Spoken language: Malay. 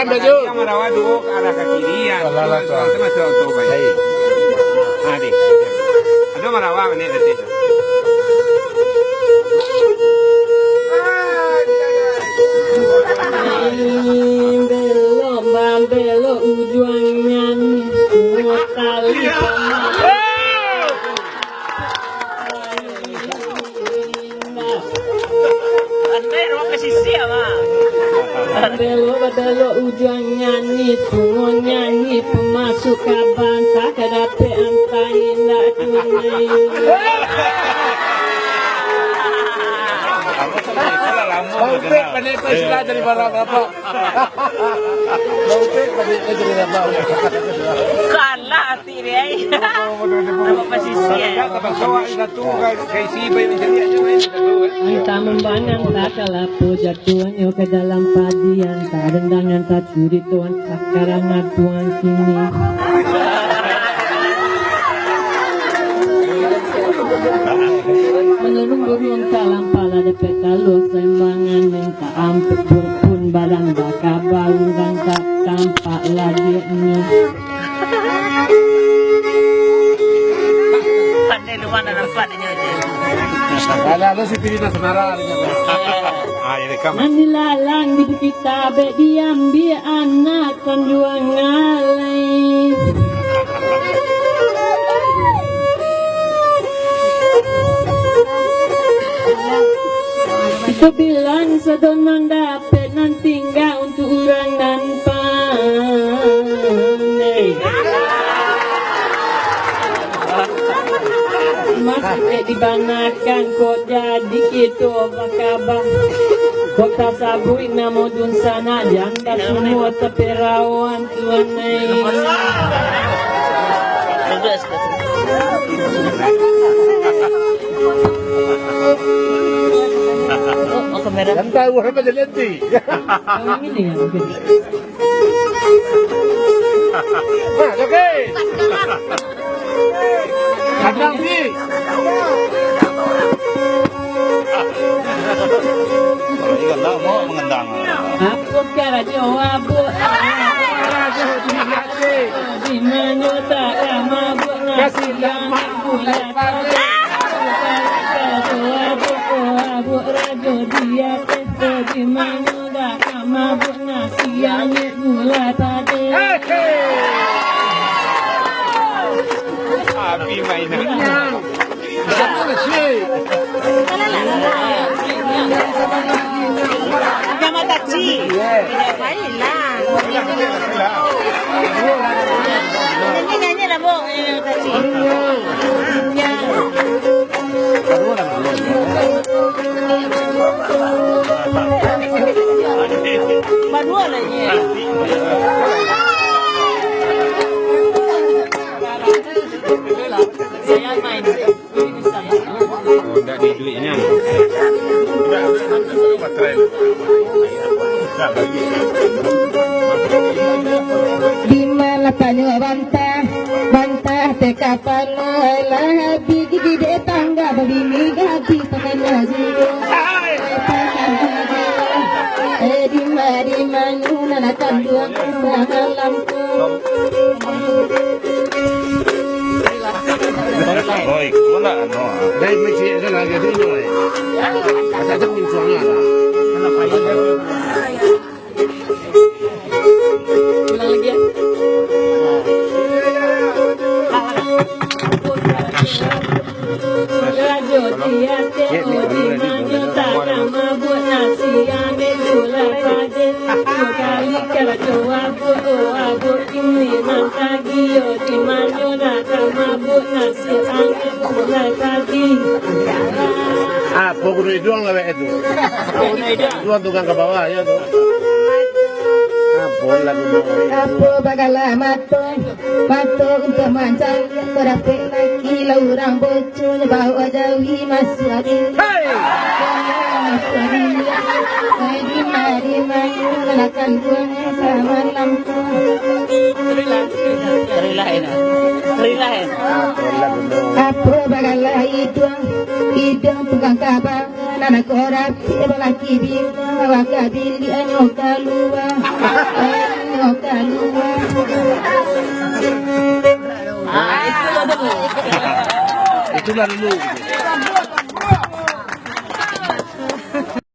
Tangan baju. Yang merawat dulu ke arah ke kiri ya. Itu masih auto baik. Adik. Ada merawat ini nanti. Belok ujungnya semua tali Andai ruang kesisi ama. belok ujungnya nih semua nyanyi pemasuk kaban tak kedape antai nak tunai. Bautek pandai istilah dari bapak. Bautek pandai dari bapak. Kalah hati dia. Nama pesisi ya. Entah membanang tak kalapu jatuhannya ke dalam padian tak rendangan tak curi tuan sekarang tuan sini. Menurung burung kalang pala depet kalau sembangan minta ampun pun barang baka barang tak tampak lagi nya. Pandai luar dalam padanya aja. Kalau si pilih nasional. Nani lalang di kita be diambil anak konjuang ngalai. Itu bilang sedonon dapat nan tinggal untuk orang dan pandai. Masih dibanakan kok jadi gitu bakabang. Kota sabui namo dun sana janda semua tapi rawan tuanai. Oh, kamera. Yang tahu apa jadi nanti. Yang ini ya mungkin. Oke. Kadang sih. Kalau ikan tak mau mengendang. Aku kira jawab. Di mana tak mabuk Kasih lama bulan pagi. Abu rajo dia testo di mana tak mabuk nasiannya gula tadi. Api mainan. Jangan sih. Jangan taci. Tidak main lah. Nyanyi lah bong yang taci. Madua lah ni. Saya main. Tidak di duitnya. Di mana tanya bantah teka pala gigi de tangga begini gati pengen jiwa. Di mana nak kandung malamku. Oi, kuna ano? Dahil may siya na lagi din yun eh. At ito minsan nga na. Ulang lagi ya. Rajo dia teo di mana tak mabuk nasi ambil gula pade. Kali kala abu ini manta gio di mana tak mabuk nasi ambil gula pade. Ah, pokok doang lah itu. Dua tukang ke bawah ya tuh. Bola Apa bagalah matung untuk mancal berapik lagi laurang bocor bawa jauhi masuk adil. Di mari mayu lenakan buahnya sama lampu. Terilahin. Apa bagalah hidung tukang kabar anak orang lelaki bina wakabili anyo kalua. Itulah dulu.